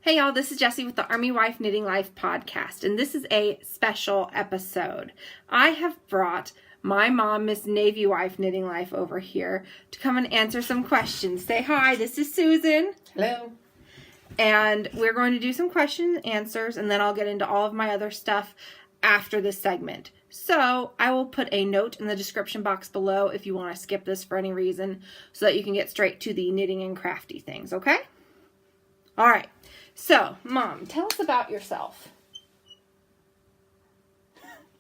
Hey y'all, this is Jessie with the Army Wife Knitting Life podcast, and this is a special episode. I have brought my mom, Miss Navy Wife Knitting Life, over here to come and answer some questions. Say hi, this is Susan. Hello. And we're going to do some question and answers, and then I'll get into all of my other stuff after this segment. So I will put a note in the description box below if you want to skip this for any reason so that you can get straight to the knitting and crafty things, okay? All right. So, Mom, tell us about yourself.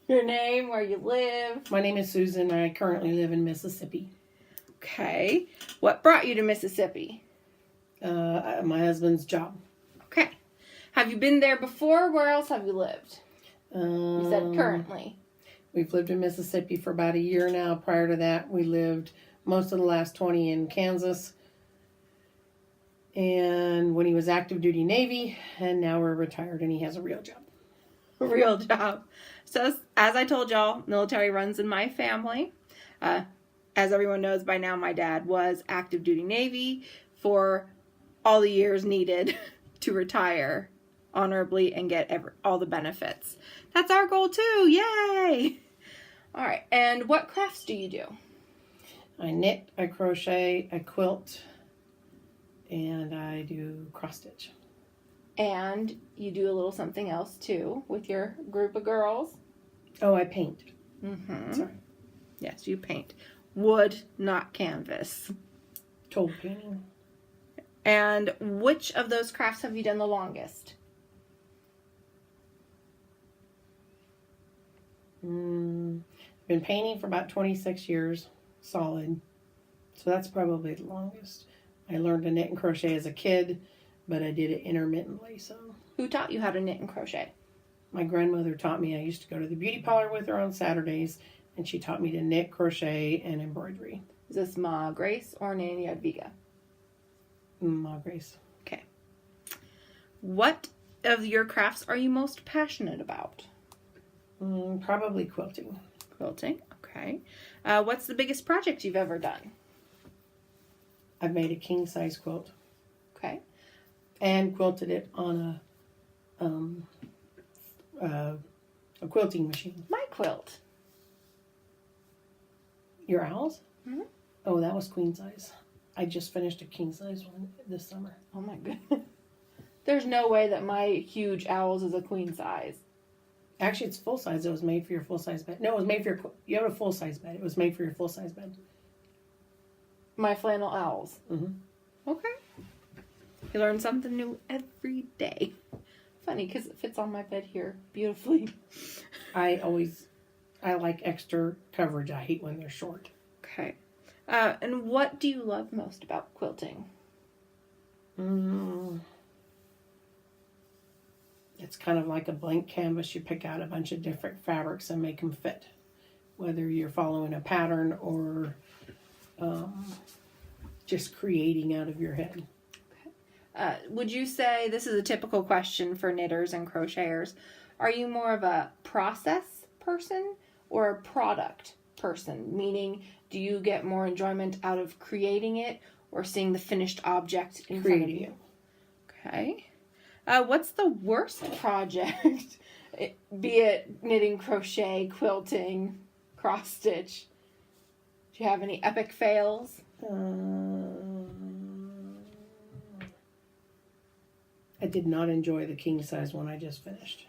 Your name, where you live. My name is Susan. I currently live in Mississippi. Okay. What brought you to Mississippi? My husband's job. Okay. Have you been there before? Where else have you lived? You said currently. We've lived in Mississippi for about a year now. Prior to that, we lived most of the last 20 in Kansas. And when he was active duty Navy, and now we're retired and he has a real job. A real job. So, as I told y'all, military runs in my family. As everyone knows by now, my dad was active duty Navy for all the years needed to retire honorably and get all the benefits. That's our goal too. Yay! All right. And what crafts do you do? I knit, I crochet, I quilt, and I do cross stitch. And you do a little something else too with your group of girls. Oh, I paint. Mm-hmm. Sorry. Yes, you paint. Wood, not canvas. Told painting. And which of those crafts have you done the longest? I've been painting for about 26 years, solid. So that's probably the longest. I learned to knit and crochet as a kid, but I did it intermittently. So, Who taught you how to knit and crochet? my grandmother taught me. I used to go to the beauty parlor with her on Saturdays, and she taught me to knit, crochet, and embroidery. Is this Ma Grace or Nanny Jadwiga? Ma Grace. Okay. What of your crafts are you most passionate about? Probably quilting. Quilting. Okay. What's the biggest project you've ever done? I've made a king size quilt Okay. and quilted it on a quilting machine. My quilt. Your owls? Mm-hmm. Oh, that was queen size. I just finished a king size one this summer. Oh my goodness. There's no way that my huge owls is a queen size. Actually, it's full size. It was made for your full size bed. No, it was made for you have a full size bed. It was made for your full size bed. My flannel owls. Mm-hmm. Okay. You learn something new every day. Funny, because it fits on my bed here beautifully. I like extra coverage. I hate when they're short. Okay. And what do you love most about quilting? It's kind of like a blank canvas. You pick out a bunch of different fabrics and make them fit. Whether you're following a pattern or just creating out of your head. Okay. Would you say, this is a typical question for knitters and crocheters, are you more of a process person or a product person? Meaning, do you get more enjoyment out of creating it or seeing the finished object in front of you? Okay. What's the worst project? Be it knitting, crochet, quilting, cross stitch. Do you have any epic fails? I did not enjoy the king size one I just finished.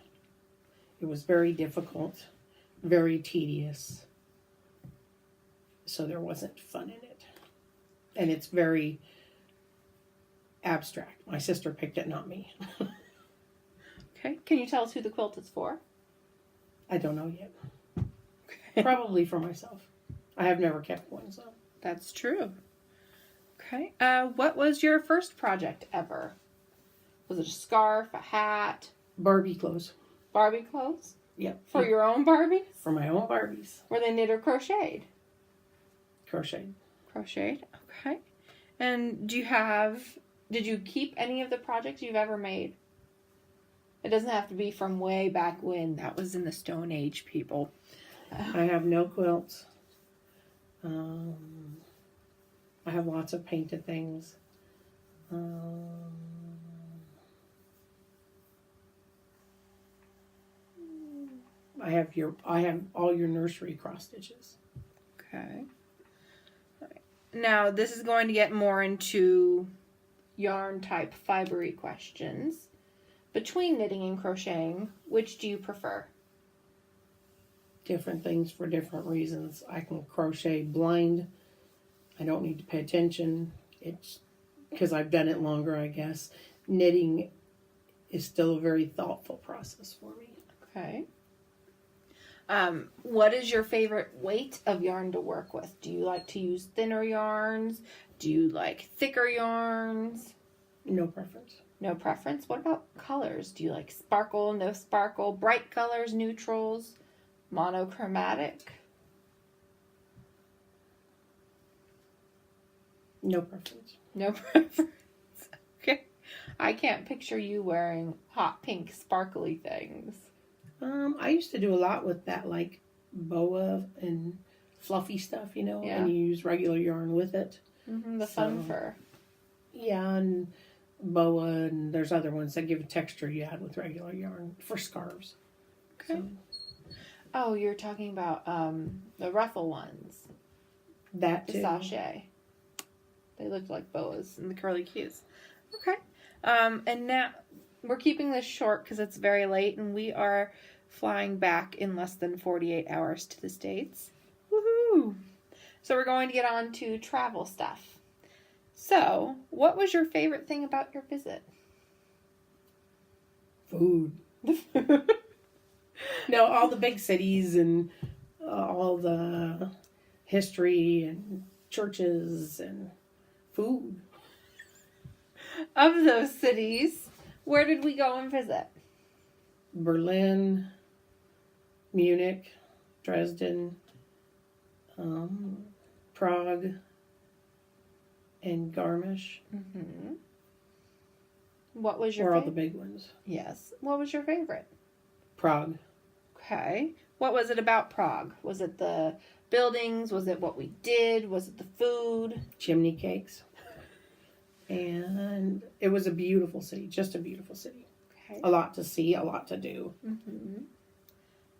It was very difficult, very tedious. So there wasn't fun in it. And it's very abstract. My sister picked it, not me. Okay. Can you tell us who the quilt is for? I don't know yet. Okay. Probably for myself. I have never kept one, so. That's true. Okay. What was your first project ever? Was it a scarf, a hat? Barbie clothes. Barbie clothes? Yep. For your own Barbies? For my own Barbies. Were they knit or crocheted? Crocheted. Crocheted. Okay. And did you keep any of the projects you've ever made? It doesn't have to be from way back when. That was in the Stone Age, people. I have no quilts. I have lots of painted things. I have all your nursery cross stitches. Okay. All right. Now, this is going to get more into yarn type fibery questions. Between knitting and crocheting, which do you prefer? Different things for different reasons. I can crochet blind. I don't need to pay attention. It's because I've done it longer, I guess. Knitting is still a very thoughtful process for me. Okay. What is your favorite weight of yarn to work with? Do you like to use thinner yarns? Do you like thicker yarns? No preference. No preference. What about colors? Do you like sparkle, no sparkle, bright colors, neutrals, monochromatic? No preference. No preference. Okay. I can't picture you wearing hot pink sparkly things. I used to do a lot with that, like boa and fluffy stuff, Yeah. and you use regular yarn with it. Mm-hmm, the fun So- fur. Yeah, and boa, and there's other ones that give a texture you add with regular yarn for scarves. Okay. So, Oh, you're talking about the ruffle ones. that The too. sachet. They looked like boas and the curly cues. Okay. And now we're keeping this short because it's very late and we are flying back in less than 48 hours to the States. Woohoo! So we're going to get on to travel stuff. So, what was your favorite thing about your visit? Food. No, all the big cities and all the history and churches and food. Of those cities, where did we go and visit? Berlin, Munich, Dresden, Prague, and Garmisch. Mm-hmm. What was your Were all the favorite? big ones. Yes. What was your favorite? Prague. Okay. What was it about Prague? Was it the buildings? Was it what we did? Was it the food? Chimney cakes. And it was a beautiful city. Just a beautiful city. Okay. A lot to see, a lot to do. Mm-hmm.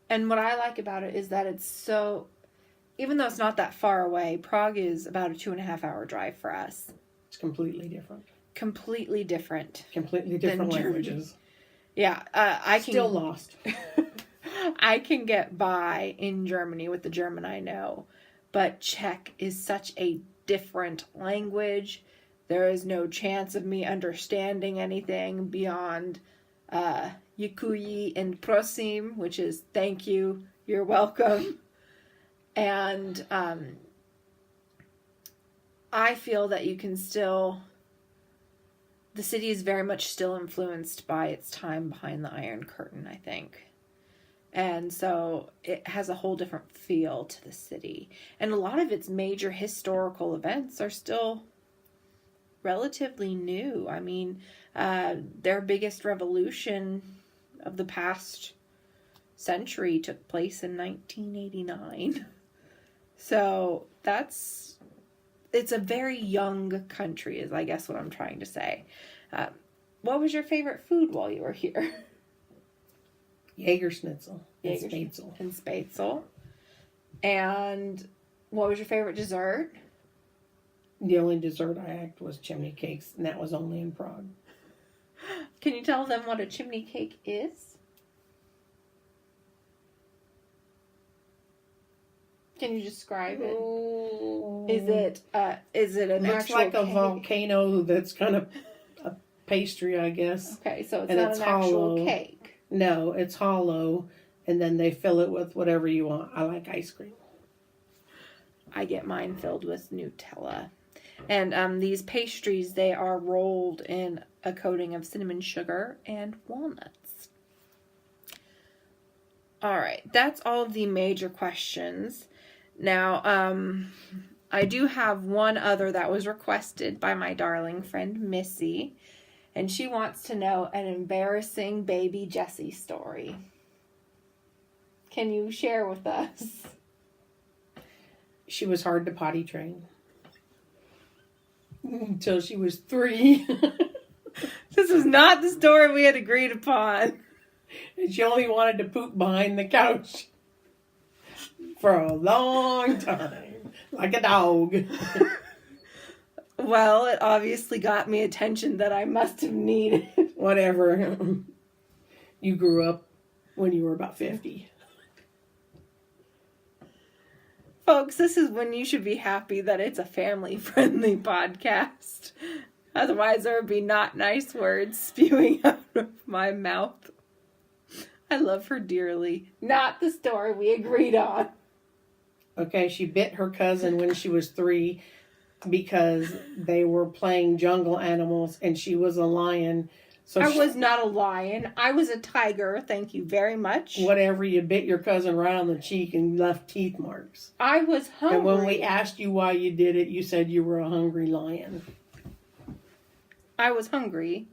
And what I like about it is that it's so, even though it's not that far away, Prague is about a 2.5-hour drive for us. It's completely different. Completely different. Completely different Germany. languages. Yeah, I can Still lost. I can get by in Germany with the German I know, but Czech is such a different language. There is no chance of me understanding anything beyond Děkuji and prosím, which is thank you, you're welcome. And I feel that you can still, the city is very much still influenced by its time behind the Iron Curtain, I think. And so it has a whole different feel to the city. And a lot of its major historical events are still relatively new. I mean, their biggest revolution of the past century took place in 1989. So it's a very young country, is I guess what I'm trying to say. What was your favorite food while you were here? Jägerschnitzel. And Jägerschnitzel. Spätzle. And Spätzle. And what was your favorite dessert? The only dessert I had was chimney cakes, and that was only in Prague. Can you tell them what a chimney cake is? Can you describe it? Is it an Looks actual like a cake? volcano that's kind of a pastry, I guess. Okay, so it's And not it's an actual hollow. cake. No, it's hollow, and then they fill it with whatever you want. I like ice cream. I get mine filled with Nutella. And these pastries, they are rolled in a coating of cinnamon sugar and walnuts. All right, that's all of the major questions. Now, I do have one other that was requested by my darling friend Missy, and she wants to know an embarrassing baby Jessie story. Can you share with us? She was hard to potty train. Until she was 3. This was not the story we had agreed upon. And she only wanted to poop behind the couch for a long time, like a dog. Well, it obviously got me attention that I must have needed. Whatever. You grew up when you were about 50. Folks, this is when you should be happy that it's a family-friendly podcast. Otherwise, there would be not nice words spewing out of my mouth. I love her dearly. Not the story we agreed on. Okay, she bit her cousin when she was 3 because they were playing jungle animals and she was a lion. So I was not a lion. I was a tiger. Thank you very much. Whatever, you bit your cousin right on the cheek and left teeth marks. I was hungry. And when we asked you why you did it, you said you were a hungry lion. I was hungry.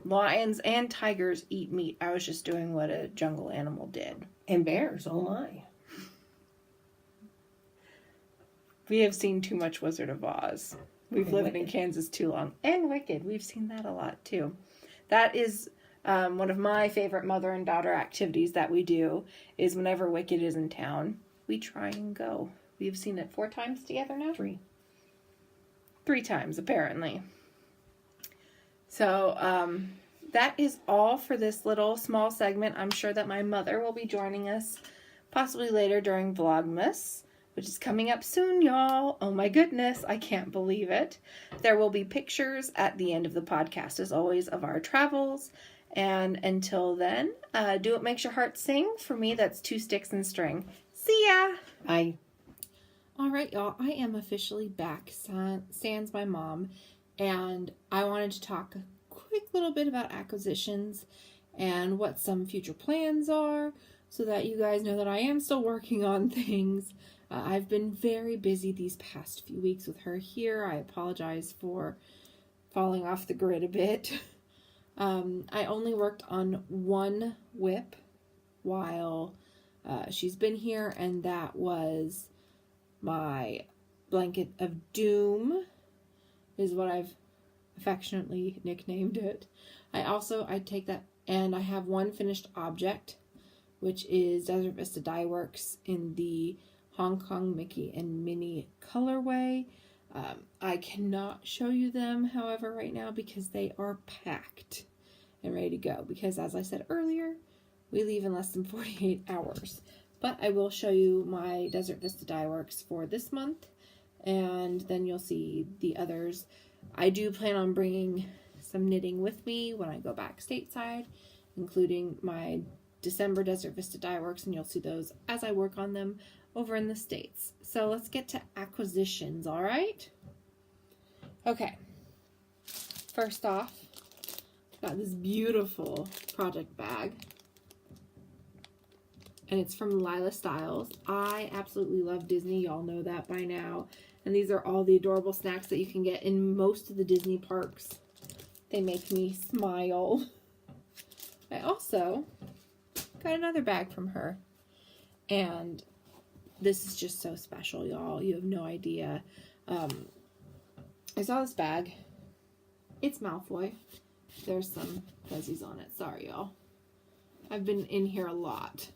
Lions and tigers eat meat. I was just doing what a jungle animal did. And bears, oh my. We have seen too much Wizard of Oz. We've And lived in Wicked. Kansas too long. And Wicked. We've seen that a lot too. That is one of my favorite mother and daughter activities that we do is whenever Wicked is in town, we try and go. We've seen it 4 times together now? 3. 3 times, apparently. So, that is all for this little small segment. I'm sure that my mother will be joining us possibly later during Vlogmas, which is coming up soon, y'all. Oh my goodness, I can't believe it. There will be pictures at the end of the podcast, as always, of our travels. And until then, do what makes your heart sing. For me, that's 2 sticks and string. See ya! Bye. All right, y'all, I am officially back, sans my mom, and I wanted to talk a quick little bit about acquisitions and what some future plans are so that you guys know that I am still working on things. I've been very busy these past few weeks with her here. I apologize for falling off the grid a bit. I only worked on 1 whip while she's been here, and that was my Blanket of Doom, is what I've affectionately nicknamed it. I take that, and I have 1 finished object, which is Desert Vista Dye Works in the Hong Kong Mickey and Minnie colorway. I cannot show you them, however, right now because they are packed and ready to go. Because as I said earlier, we leave in less than 48 hours. But I will show you my Desert Vista Dye Works for this month, and then you'll see the others. I do plan on bringing some knitting with me when I go back stateside, including my December Desert Vista Dye Works, and you'll see those as I work on them over in the States. So let's get to acquisitions, all right? Okay. First off, got this beautiful project bag. And it's from Lila Styles. I absolutely love Disney. Y'all know that by now. And these are all the adorable snacks that you can get in most of the Disney parks. They make me smile. I also got another bag from her. And this is just so special, y'all. You have no idea. I saw this bag. It's Malfoy. There's some fuzzies on it. Sorry, y'all. I've been in here a lot.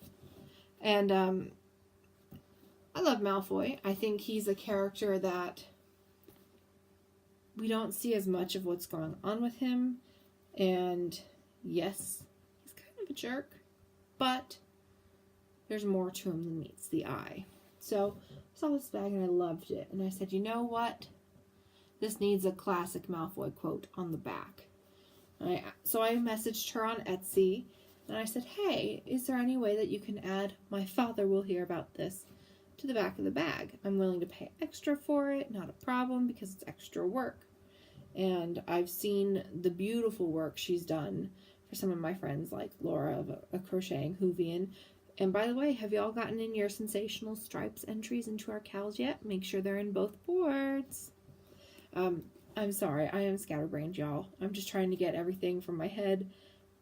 And I love Malfoy. I think he's a character that we don't see as much of what's going on with him. And yes, he's kind of a jerk, but there's more to him than meets the eye. So I saw this bag and I loved it. And I said, you know what? This needs a classic Malfoy quote on the back. So I messaged her on Etsy. And I said, hey, is there any way that you can add "My father will hear about this" to the back of the bag? I'm willing to pay extra for it, not a problem, because it's extra work. And I've seen the beautiful work she's done for some of my friends, like Laura of a Crocheting Hoovian. And by the way, have y'all gotten in your Sensational Stripes entries into our CALs yet? Make sure they're in both boards. I'm sorry, I am scatterbrained, y'all. I'm just trying to get everything from my head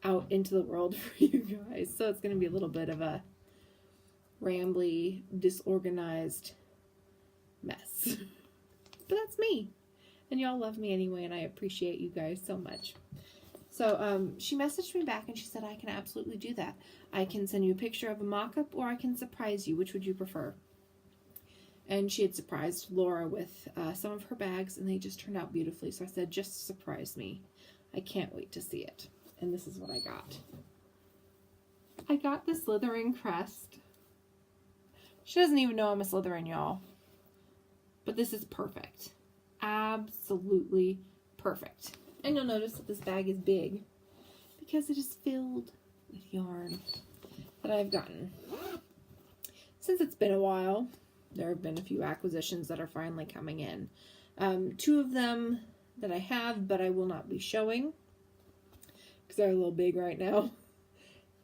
out into the world for you guys. So it's going to be a little bit of a rambly, disorganized mess. But that's me. And y'all love me anyway, and I appreciate you guys so much. So she messaged me back and she said, I can absolutely do that. I can send you a picture of a mock-up or I can surprise you. Which would you prefer? And she had surprised Laura with some of her bags and they just turned out beautifully. So I said, just surprise me. I can't wait to see it. And this is what I got. I got the Slytherin crest. She doesn't even know I'm a Slytherin, y'all. But this is perfect. Absolutely perfect. And you'll notice that this bag is big because it is filled with yarn that I've gotten. Since it's been a while, there have been a few acquisitions that are finally coming in. 2 of them that I have, but I will not be showing because they're a little big right now,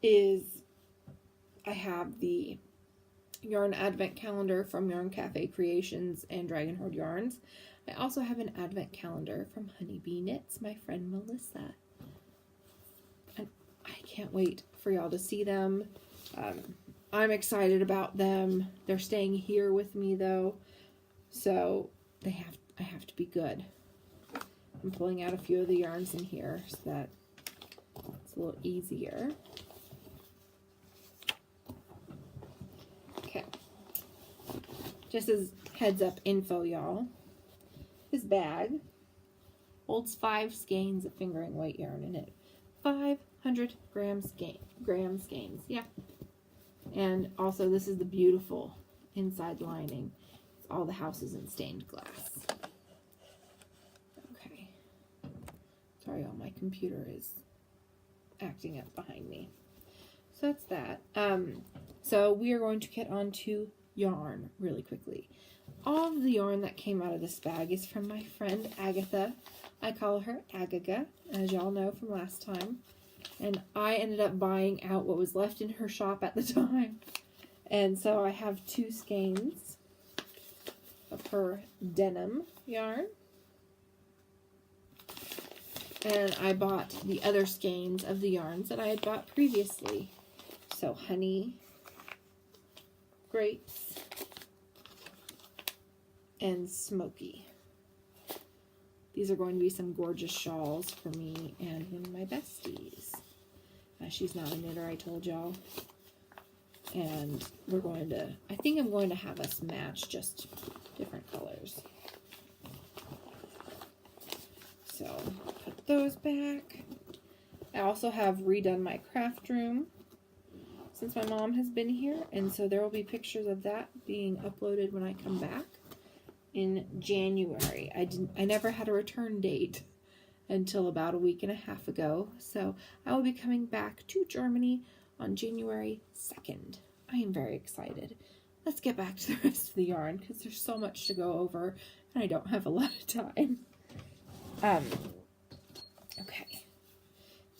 is I have the Yarn Advent Calendar from Yarn Cafe Creations and Dragon Horde Yarns. I also have an Advent Calendar from Honeybee Knits, my friend Melissa. And I can't wait for y'all to see them. I'm excited about them. They're staying here with me though, so I have to be good. I'm pulling out a few of the yarns in here so that it's a little easier. Okay. Just as heads up info, y'all. This bag holds 5 skeins of fingering weight yarn in it. 500 grams skeins. Yeah. And also this is the beautiful inside lining. It's all the houses in stained glass. Okay. Sorry, all my computer is acting up behind me. So that's that. So we are going to get on to yarn really quickly. All of the yarn that came out of this bag is from my friend Agatha. I call her Agaga, as y'all know from last time. And I ended up buying out what was left in her shop at the time. And so I have 2 skeins of her denim yarn. And I bought the other skeins of the yarns that I had bought previously. So honey, grapes, and smoky. These are going to be some gorgeous shawls for me and one of my besties. She's not a knitter, I told y'all. And we're going to, I think I'm going to have us match just different colors. So, put those back. I also have redone my craft room since my mom has been here. And so there will be pictures of that being uploaded when I come back in January. I never had a return date until about a week and a half ago. So I will be coming back to Germany on January 2nd. I am very excited. Let's get back to the rest of the yarn because there's so much to go over and I don't have a lot of time. Okay.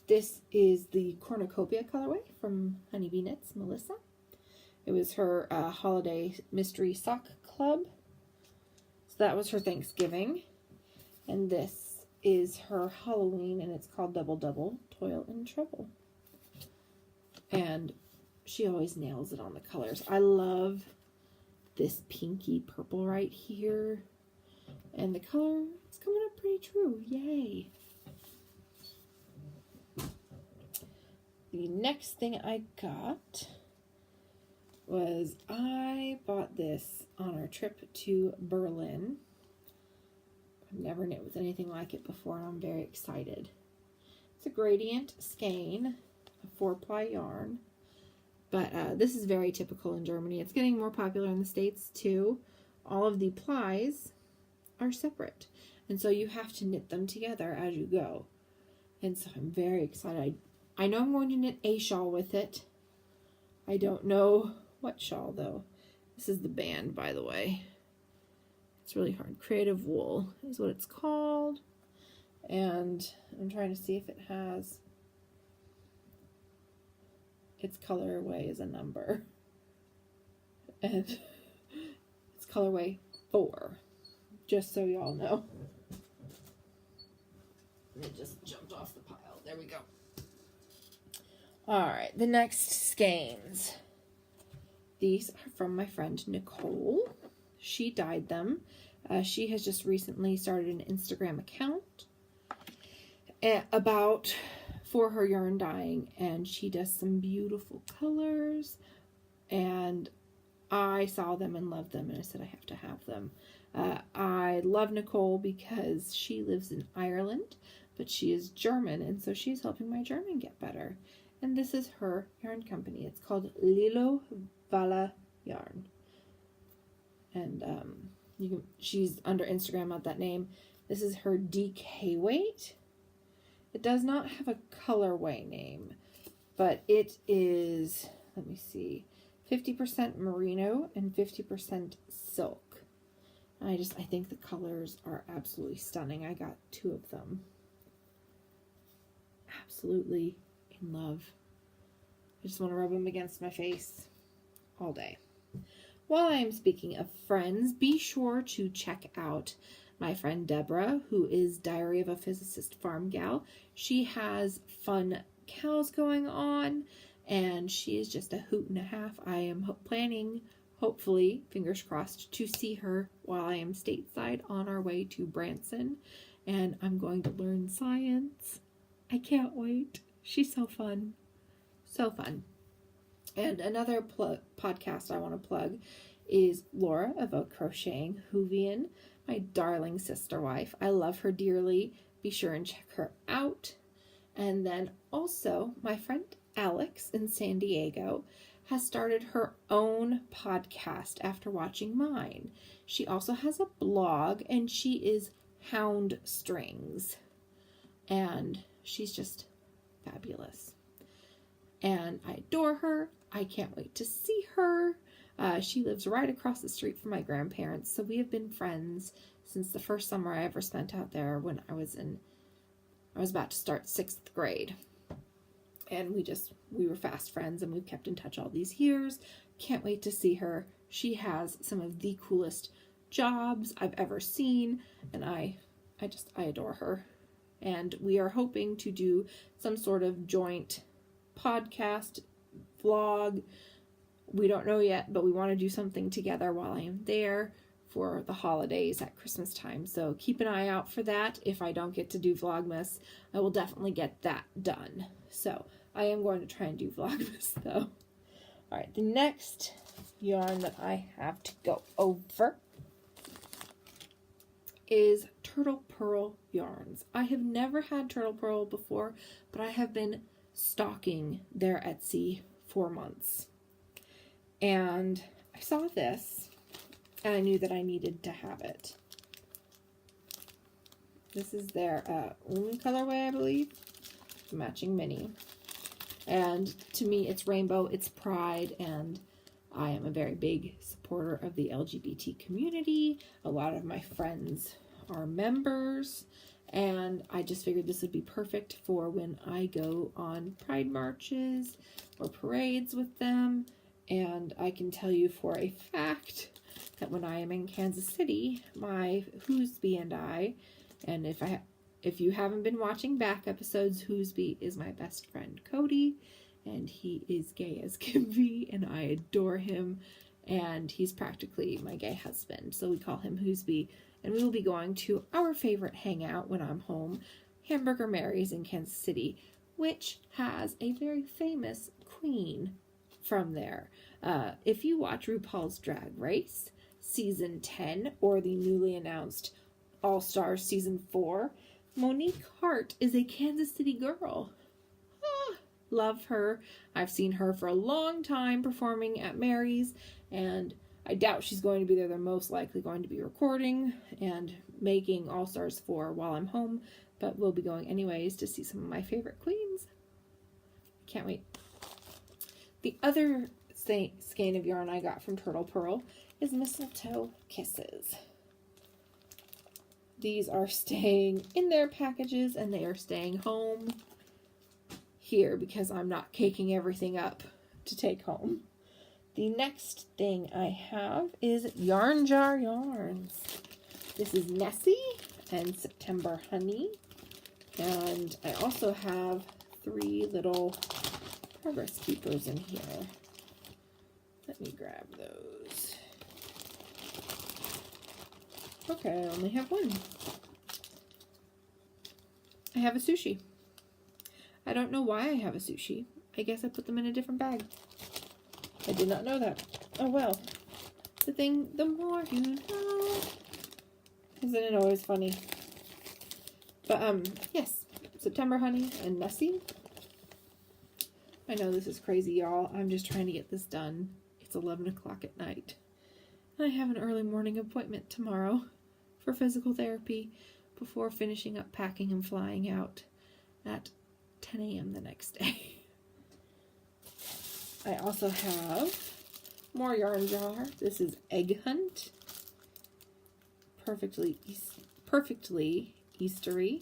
This is the Cornucopia colorway from Honeybee Knits, Melissa. It was her holiday mystery sock club. So that was her Thanksgiving. And this is her Halloween, and it's called Double Double, Toil and Trouble. And she always nails it on the colors. I love this pinky purple right here. And the color, it's coming up pretty true. Yay. The next thing I got was I bought this on our trip to Berlin. I've never knit with anything like it before, and I'm very excited. It's a gradient skein, a 4-ply yarn, but this is very typical in Germany. It's getting more popular in the States too. All of the plies are separate, and so you have to knit them together as you go. And so I'm very excited. I know I'm going to knit a shawl with it. I don't know what shawl though. This is the band, by the way. It's really hard. Creative Wool is what it's called. And I'm trying to see if it has its colorway is a number. And it's colorway 4. Just so y'all know. It just jumped off the pile. There we go. Alright, the next skeins. These are from my friend Nicole. She dyed them. She has just recently started an Instagram account about for her yarn dyeing, and she does some beautiful colors, and I saw them and loved them, and I said I have to have them. I love Nicole because she lives in Ireland, but she is German, and so she's helping my German get better. And this is her yarn company. It's called Lilo Vala Yarn. And she's under Instagram at that name. This is her DK weight. It does not have a colorway name, but it is, let me see, 50% merino and 50% silk. I think the colors are absolutely stunning. I got 2 of them. Absolutely in love. I just want to rub them against my face all day. While I am speaking of friends, be sure to check out my friend Deborah, who is Diary of a Physicist Farm Gal. She has fun cows going on, and she is just a hoot and a half. I am planning, hopefully, fingers crossed, to see her while I am stateside on our way to Branson, and I'm going to learn science. I can't wait. She's so fun. So fun. And another podcast I want to plug is Laura of A Crocheting Hoovian, my darling sister wife. I love her dearly. Be sure and check her out. And then also my friend Alex in San Diego has started her own podcast after watching mine. She also has a blog, and she is Hound Strings. And she's just fabulous. And I adore her. I can't wait to see her. She lives right across the street from my grandparents, so we have been friends since the first summer I ever spent out there when I was about to start 6th grade. And we were fast friends, and we've kept in touch all these years. Can't wait to see her. She has some of the coolest jobs I've ever seen, and I adore her. And we are hoping to do some sort of joint podcast, vlog. We don't know yet, but we want to do something together while I am there for the holidays at Christmas time. So keep an eye out for that. If I don't get to do Vlogmas, I will definitely get that done. So I am going to try and do Vlogmas though. All right, the next yarn that I have to go over is Turtle Pearl yarns. I have never had Turtle Pearl before, but I have been stalking their Etsy for months. And I saw this, and I knew that I needed to have it. This is their colorway, I believe. Matching mini. And to me, it's rainbow, it's pride, and I am a very big supporter of the LGBT community. A lot of my friends are members, and I just figured this would be perfect for when I go on pride marches or parades with them. And I can tell you for a fact that when I am in Kansas City, my Whoosby and I, and if you haven't been watching back episodes, Whoosby is my best friend Cody, and he is gay as can be, and I adore him, and he's practically my gay husband, so we call him Whoosby, and we will be going to our favorite hangout when I'm home, Hamburger Mary's in Kansas City, which has a very famous queen from there. If you watch RuPaul's Drag Race Season 10 or the newly announced All Stars Season 4, Monique Hart is a Kansas City girl. Love her. I've seen her for a long time performing at Mary's, and I doubt she's going to be there. They're most likely going to be recording and making All Stars 4 while I'm home, but we'll be going anyways to see some of my favorite queens. Can't wait. The other skein of yarn I got from Turtle Pearl is Mistletoe Kisses. These are staying in their packages, and they are staying home here because I'm not caking everything up to take home. The next thing I have is Yarn Jar Yarns. This is Nessie and September Honey. And I also have 3 little Progress Keepers in here. Let me grab those. Okay, I only have one. I have a sushi. I don't know why I have a sushi. I guess I put them in a different bag. I did not know that. Oh well. The more you know. Isn't it always funny? But, yes. September Honey and Nessie. I know this is crazy, y'all. I'm just trying to get this done. It's 11 o'clock at night. I have an early morning appointment tomorrow for physical therapy before finishing up packing and flying out at 10 a.m. the next day. I also have more yarn jar. This is Egg Hunt. Perfectly Eastery.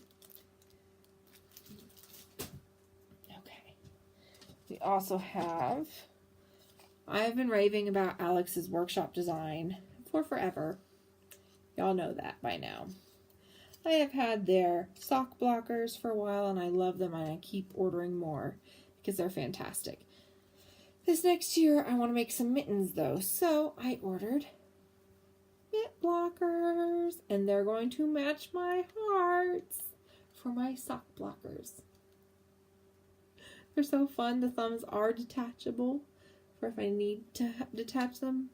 Okay. We also have, I've been raving about Alex's workshop design for forever. Y'all know that by now. I have had their sock blockers for a while and I love them and I keep ordering more because they're fantastic. This next year I want to make some mittens though, so I ordered mitt blockers and they're going to match my hearts for my sock blockers. They're so fun. The thumbs are detachable for if I need to detach them.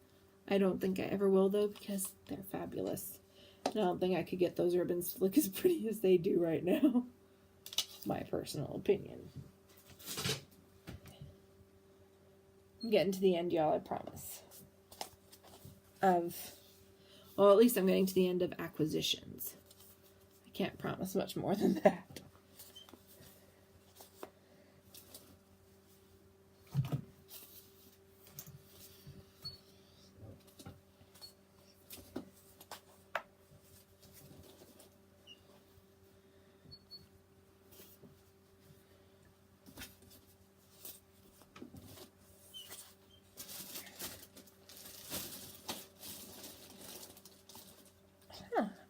I don't think I ever will though because they're fabulous. I don't think I could get those ribbons to look as pretty as they do right now. My personal opinion. I'm getting to the end, y'all, I promise. Well, at least I'm getting to the end of acquisitions. I can't promise much more than that.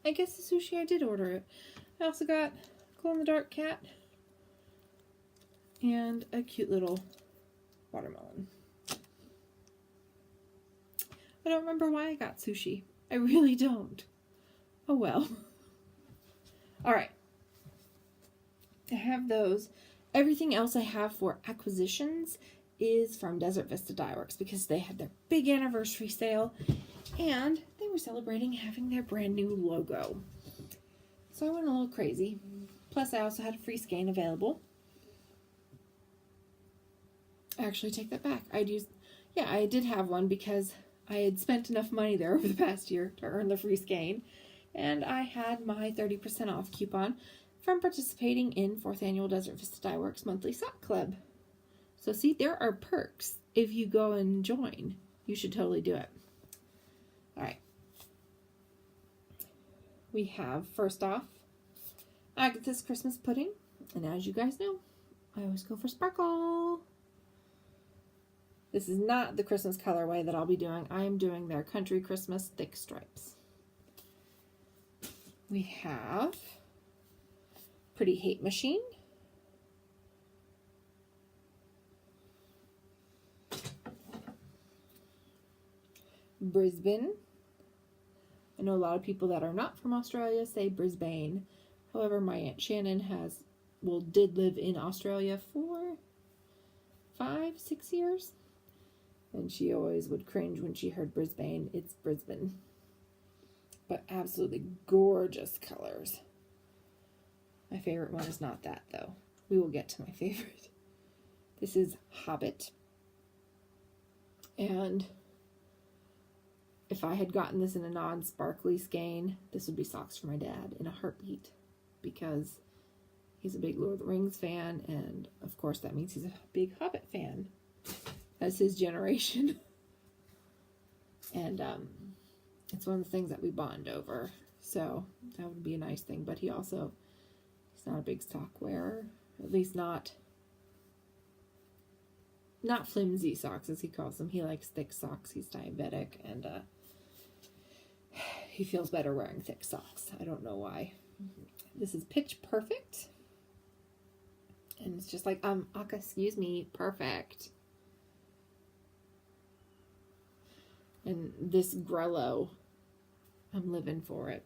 I guess the sushi, I did order it. I also got a glow-in-the-dark cat and a cute little watermelon. I don't remember why I got sushi. I really don't. Oh well. Alright. I have those. Everything else I have for acquisitions is from Desert Vista Dye Works because they had their big anniversary sale and they were celebrating having their brand new logo. So I went a little crazy. Plus I also had a free skein available. Actually, take that back. I did have one because I had spent enough money there over the past year to earn the free skein. And I had my 30% off coupon from participating in 4th Annual Desert Vista Dye Works Monthly Sock Club. So see, there are perks if you go and join. You should totally do it. Alright. We have, first off, Agatha's Christmas Pudding. And as you guys know, I always go for sparkle. This is not the Christmas colorway that I'll be doing. I am doing their Country Christmas Thick Stripes. We have Pretty Hate Machine. Brisbane. I know a lot of people that are not from Australia say Brisbane. However, my Aunt Shannon did live in Australia for 5-6 years. And she always would cringe when she heard Brisbane. It's Brisbane. But absolutely gorgeous colors. My favorite one is not that, though. We will get to my favorite. This is Hobbit. And if I had gotten this in a non-sparkly skein, this would be socks for my dad in a heartbeat. Because he's a big Lord of the Rings fan, and of course that means he's a big Hobbit fan. That's his generation. And it's one of the things that we bond over. So that would be a nice thing. But he's not a big sock wearer. At least not flimsy socks, as he calls them. He likes thick socks. He's diabetic, and he feels better wearing thick socks. I don't know why. This is Pitch Perfect. And it's just like, Aka, excuse me, perfect. And this Grello, I'm living for it.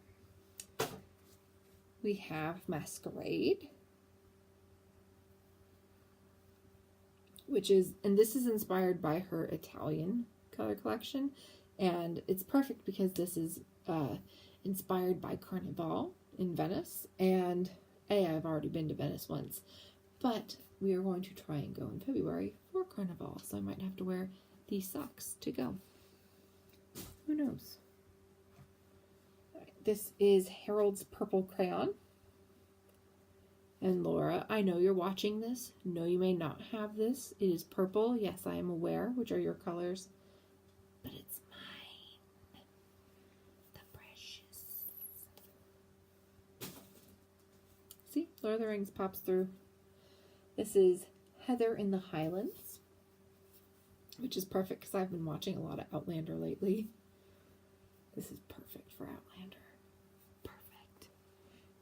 We have Masquerade. and this is inspired by her Italian color collection, and it's perfect because this is inspired by Carnival in Venice, and I've already been to Venice once, but we are going to try and go in February for Carnival, so I might have to wear these socks to go. Who knows? All right, this is Harold's Purple Crayon. And Laura, I know you're watching this. No, you may not have this. It is purple. Yes, I am aware, which are your colors. But it's mine. The precious. See, Lord of the Rings pops through. This is Heather in the Highlands, which is perfect because I've been watching a lot of Outlander lately. This is perfect for Outlander. Perfect.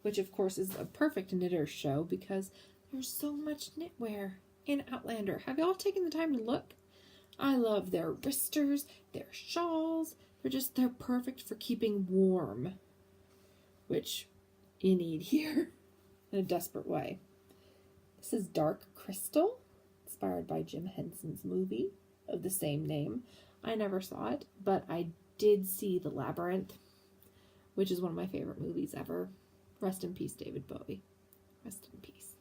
Which, of course, is a perfect knitter show because there's so much knitwear in Outlander. Have y'all taken the time to look? I love their wristers, their shawls. They're perfect for keeping warm, which you need here in a desperate way. This is Dark Crystal, inspired by Jim Henson's movie of the same name. I never saw it, but I did see The Labyrinth, which is one of my favorite movies ever. Rest in peace, David Bowie. Rest in peace.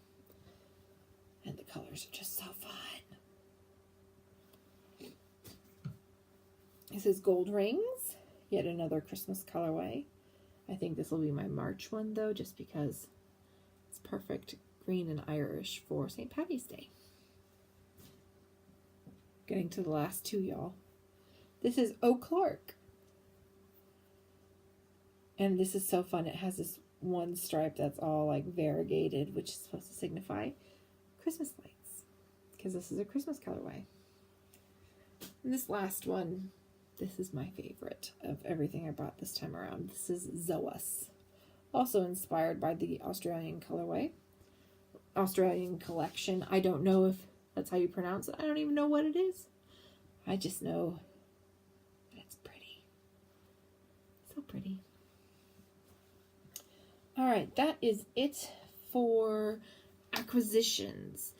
And the colors are just so fun. This is Gold Rings, yet another Christmas colorway. I think this will be my March one, though, just because it's perfect green and Irish for St. Patty's Day. Getting to the last two, y'all. This is O. Clark. And this is so fun. It has this one stripe that's all like variegated, which is supposed to signify Christmas lights, because this is a Christmas colorway. And this last one, this is my favorite of everything I bought this time around. This is Zoas, also inspired by the Australian collection. I don't know if that's how you pronounce it. I don't even know what it is. I just know that it's pretty. So pretty. All right, that is it for acquisitions.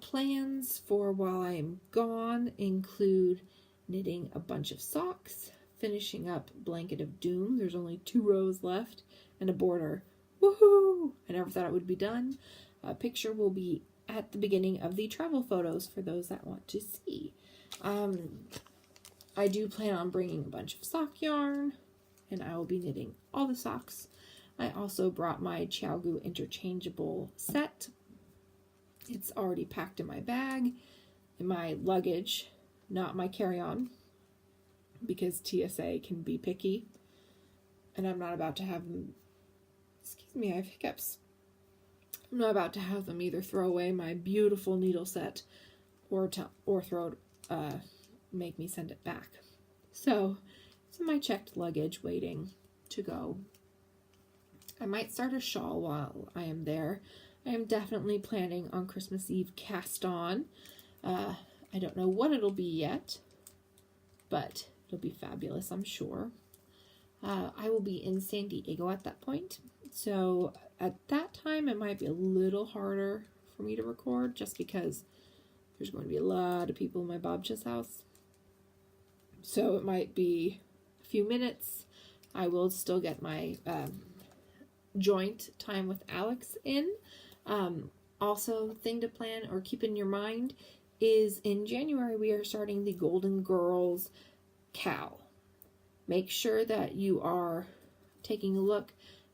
Plans for while I am gone include knitting a bunch of socks, finishing up Blanket of Doom. There's only 2 rows left and a border. Woohoo! I never thought it would be done. A picture will be at the beginning of the travel photos for those that want to see. I do plan on bringing a bunch of sock yarn, and I will be knitting all the socks. I also brought my ChiaoGoo interchangeable set. It's already packed in my bag, in my luggage, not my carry-on, because TSA can be picky, and I'm not about to have them, excuse me, I have hiccups. I'm not about to have them either throw away my beautiful needle set or make me send it back. So it's in my checked luggage waiting to go. I might start a shawl while I am there. I am definitely planning on Christmas Eve cast on. I don't know what it'll be yet, but it'll be fabulous, I'm sure. I will be in San Diego at that point. So at that time, it might be a little harder for me to record just because there's going to be a lot of people in my Bobcha's house. So it might be a few minutes. I will still get my joint time with Alex in. Also, thing to plan or keep in your mind is in January we are starting the Golden Girls Cal. Make sure that you are taking a look,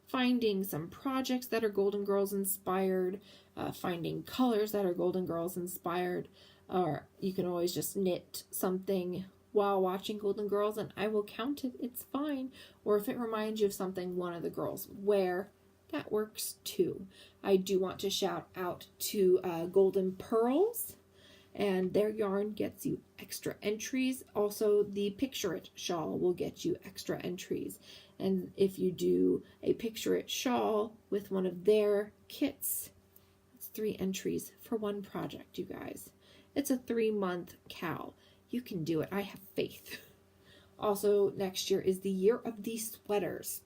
finding some projects that are Golden Girls inspired, finding colors that are Golden Girls inspired, or you can always just knit something while watching Golden Girls and I will count it, it's fine. Or if it reminds you of something one of the girls wear, that works too. I do want to shout out to Golden Pearls, and their yarn gets you extra entries. Also, the Picture It shawl will get you extra entries. And if you do a Picture It shawl with one of their kits, it's 3 entries for one project, you guys. It's a 3-month cal. You can do it. I have faith. Also, next year is the year of the sweaters.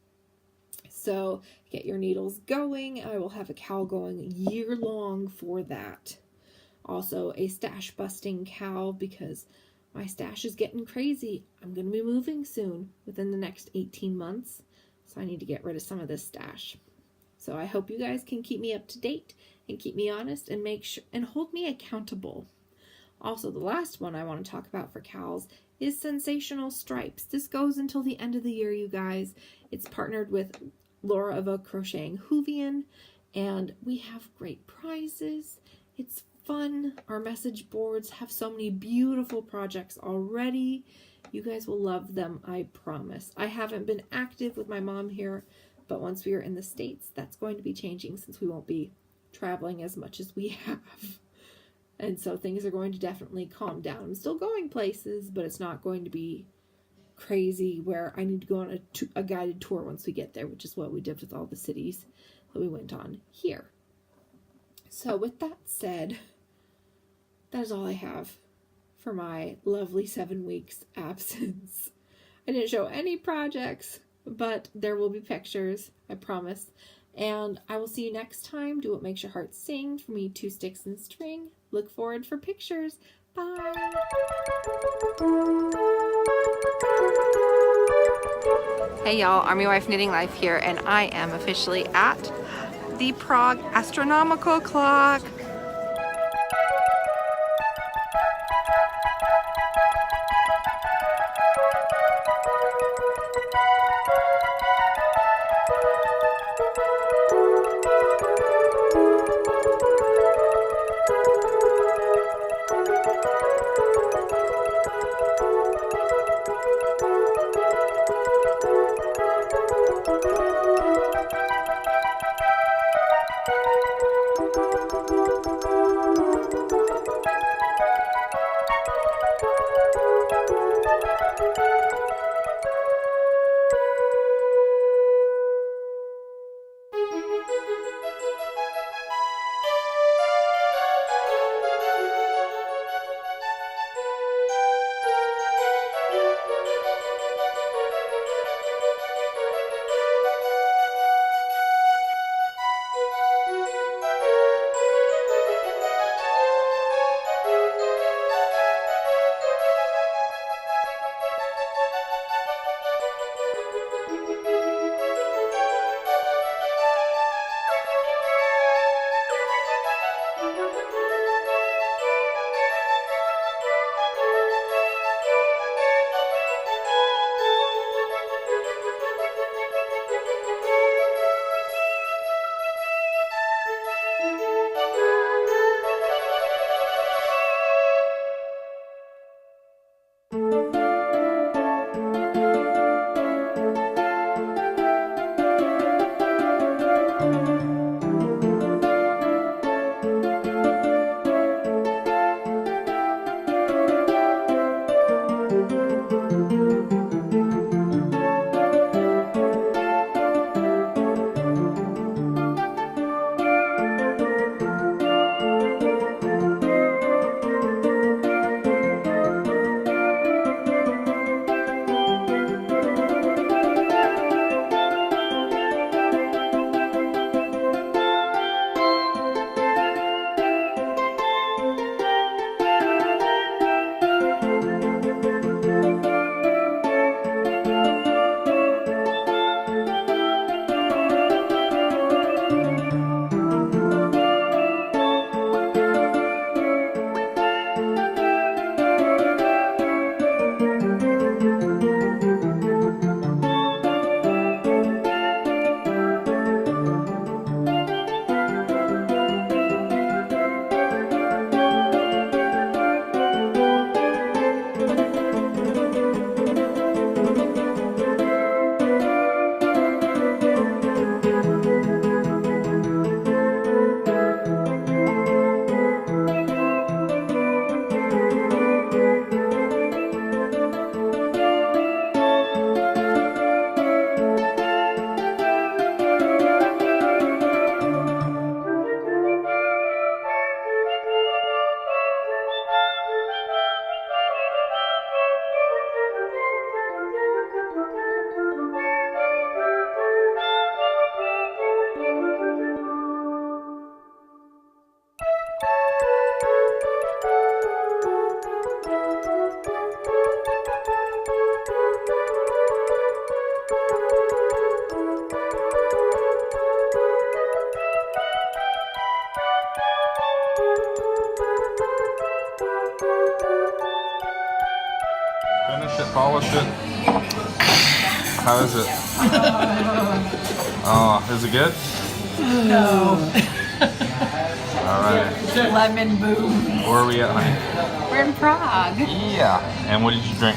So get your needles going. I will have a cal going year long for that. Also a stash busting cowl because my stash is getting crazy. I'm going to be moving soon within the next 18 months. So I need to get rid of some of this stash. So I hope you guys can keep me up to date and keep me honest and make sure and hold me accountable. Also, the last one I want to talk about for cowls is Sensational Stripes. This goes until the end of the year, you guys. It's partnered with Laura of a Crocheting Hoovian, and we have great prizes. It's fun. Our message boards have so many beautiful projects already. You guys will love them, I promise. I haven't been active with my mom here, but once we are in the States, that's going to be changing since we won't be traveling as much as we have. And so things are going to definitely calm down. I'm still going places, but it's not going to be crazy where I need to go on a guided tour once we get there, which is what we did with all the cities that we went on here. So with that said, that is all I have for my lovely 7 weeks absence. I didn't show any projects, but there will be pictures, I promise. And I will see you next time. Do what makes your heart sing. For me, 2 sticks and string. Look forward for pictures. Bye. Hey y'all, Army Wife Knitting Life here, and I am officially at the Prague Astronomical Clock. Thank you. polish it. How is it? Oh, is it good? No. All right. Lemon boom. Where are we at, honey? We're in Prague. Yeah. And what did you drink?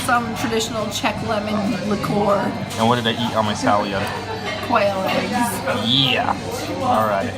Some traditional Czech lemon liqueur. And what did I eat on my scallion? Quail eggs. Yeah. All right.